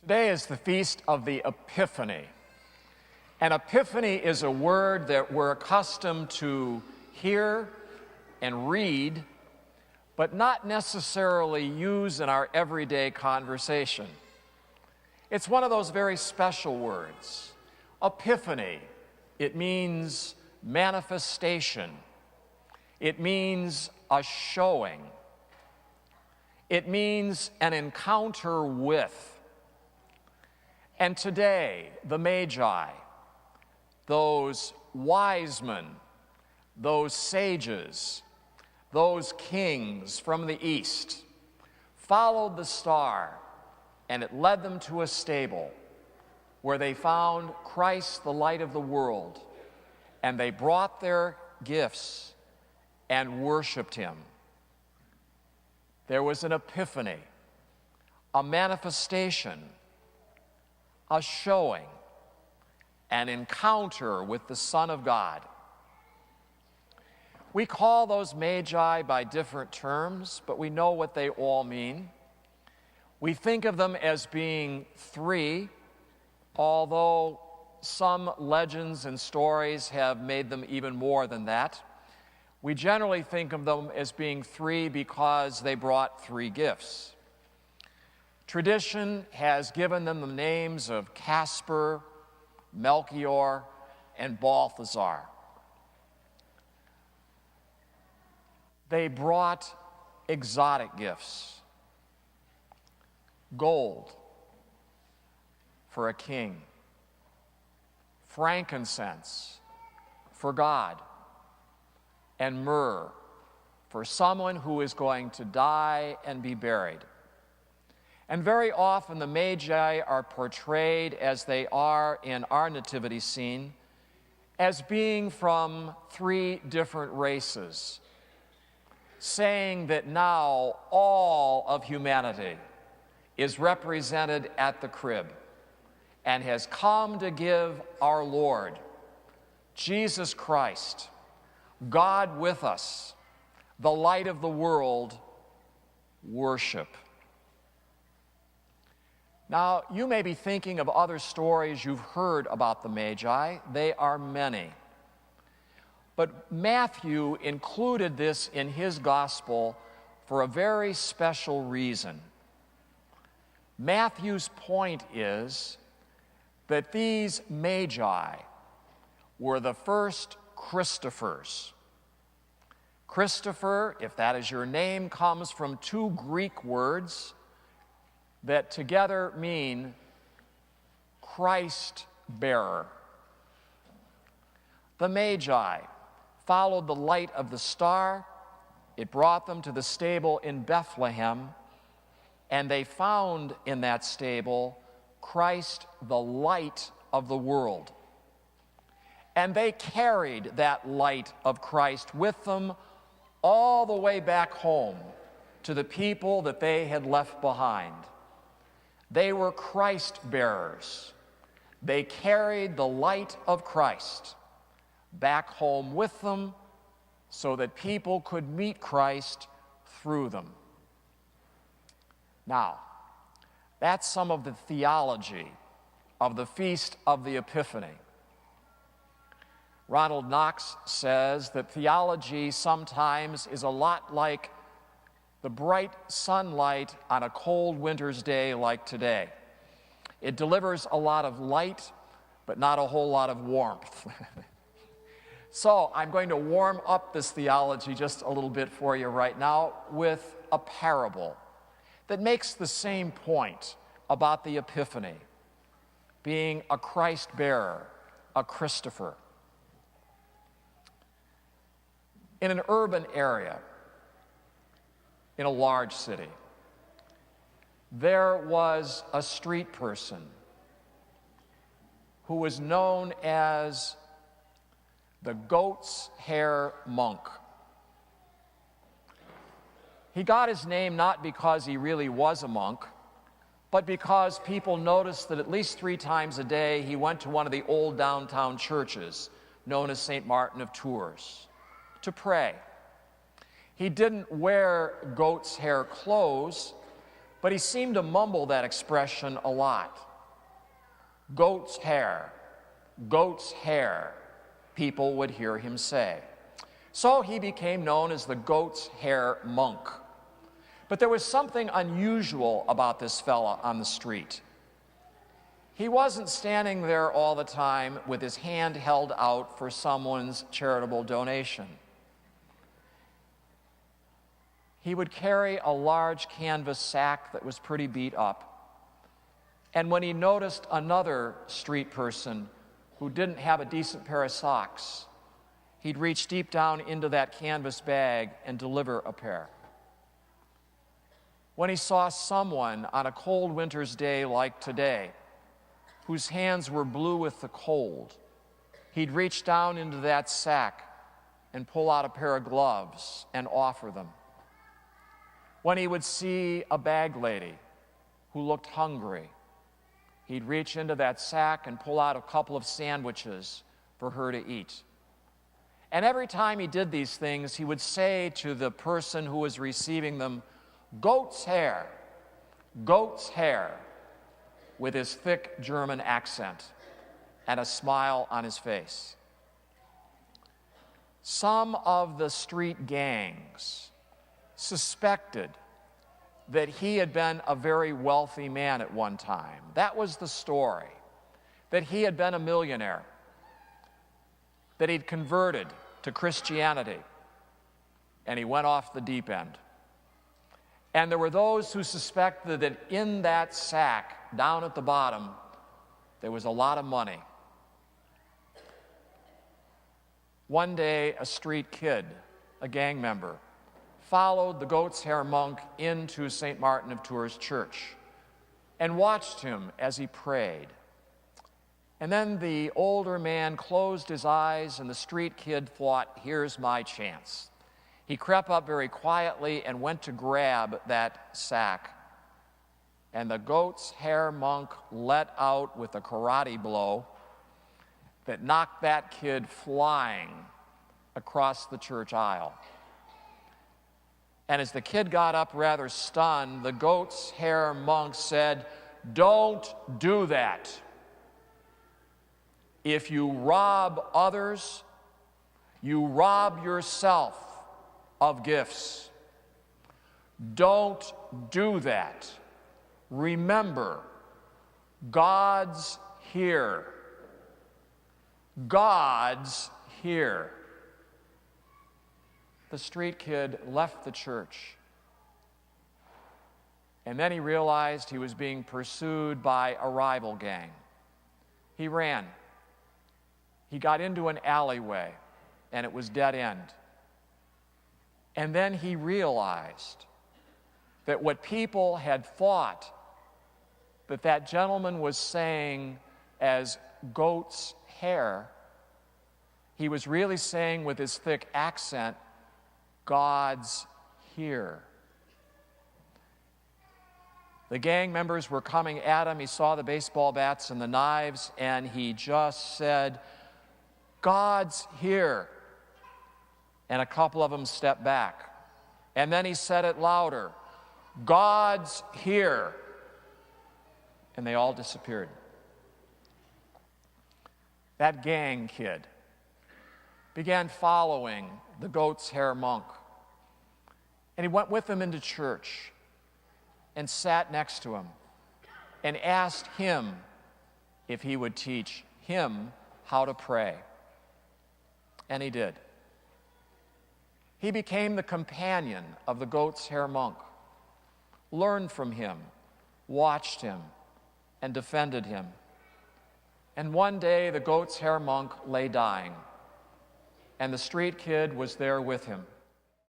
Today is the feast of the Epiphany. And Epiphany is a word that we're accustomed to hear and read, but not necessarily use in our everyday conversation. It's one of those very special words. Epiphany, it means manifestation. It means a showing. It means an encounter with. And today, the Magi, those wise men, those sages, those kings from the east, followed the star, and it led them to a stable where they found Christ, the light of the world, and they brought their gifts and worshiped him. There was an epiphany, a manifestation, a showing, an encounter with the Son of God. We call those magi by different terms, but we know what they all mean. We think of them as being three, although some legends and stories have made them even more than that. We generally think of them as being three because they brought three gifts. Tradition has given them the names of Casper, Melchior, and Balthazar. They brought exotic gifts. Gold for a king. Frankincense for God. And myrrh for someone who is going to die and be buried. And very often the Magi are portrayed, as they are in our nativity scene, as being from three different races, saying that now all of humanity is represented at the crib and has come to give our Lord, Jesus Christ, God with us, the light of the world, worship. Now, you may be thinking of other stories you've heard about the Magi. They are many. But Matthew included this in his gospel for a very special reason. Matthew's point is that these Magi were the first Christophers. Christopher, if that is your name, comes from two Greek words that together mean Christ bearer. The Magi followed the light of the star. It brought them to the stable in Bethlehem, and they found in that stable Christ, the light of the world. And they carried that light of Christ with them all the way back home to the people that they had left behind. They were Christ bearers. They carried the light of Christ back home with them so that people could meet Christ through them. Now, that's some of the theology of the Feast of the Epiphany. Ronald Knox says that theology sometimes is a lot like the bright sunlight on a cold winter's day like today. It delivers a lot of light, but not a whole lot of warmth. So I'm going to warm up this theology just a little bit for you right now with a parable that makes the same point about the Epiphany, being a Christ bearer, a Christopher. In an urban area, in a large city, there was a street person who was known as the goat's hair monk. He got his name not because he really was a monk, but because people noticed that at least 3 times a day he went to one of the old downtown churches known as St. Martin of Tours to pray. He didn't wear goat's hair clothes, but he seemed to mumble that expression a lot. Goat's hair, people would hear him say. So he became known as the goat's hair monk. But there was something unusual about this fella on the street. He wasn't standing there all the time with his hand held out for someone's charitable donation. He would carry a large canvas sack that was pretty beat up. And when he noticed another street person who didn't have a decent pair of socks, he'd reach deep down into that canvas bag and deliver a pair. When he saw someone on a cold winter's day like today, whose hands were blue with the cold, he'd reach down into that sack and pull out a pair of gloves and offer them. When he would see a bag lady who looked hungry, he'd reach into that sack and pull out a couple of sandwiches for her to eat. And every time he did these things, he would say to the person who was receiving them, goat's hair, with his thick German accent and a smile on his face. Some of the street gangs suspected that he had been a very wealthy man at one time. That was the story, that he had been a millionaire, that he'd converted to Christianity, and he went off the deep end. And there were those who suspected that in that sack, down at the bottom, there was a lot of money. One day, a street kid, a gang member, followed the goat's hair monk into St. Martin of Tours church and watched him as he prayed. And then the older man closed his eyes, and the street kid thought, here's my chance. He crept up very quietly and went to grab that sack. And the goat's hair monk let out with a karate blow that knocked that kid flying across the church aisle. And as the kid got up rather stunned, the goat's hair monk said, "Don't do that. If you rob others, you rob yourself of gifts. Don't do that. Remember, God's here. God's here." The street kid left the church. And then he realized he was being pursued by a rival gang. He ran. He got into an alleyway, and it was dead end. And then he realized that what people had thought that that gentleman was saying as goat's hair, he was really saying with his thick accent, God's here. The gang members were coming at him. He saw the baseball bats and the knives, and he just said, God's here. And a couple of them stepped back. And then he said it louder, God's here. And they all disappeared. That gang kid began following the goat's hair monk. And he went with him into church and sat next to him and asked him if he would teach him how to pray. And he did. He became the companion of the goat's hair monk, learned from him, watched him, and defended him. And one day the goat's hair monk lay dying, and the street kid was there with him.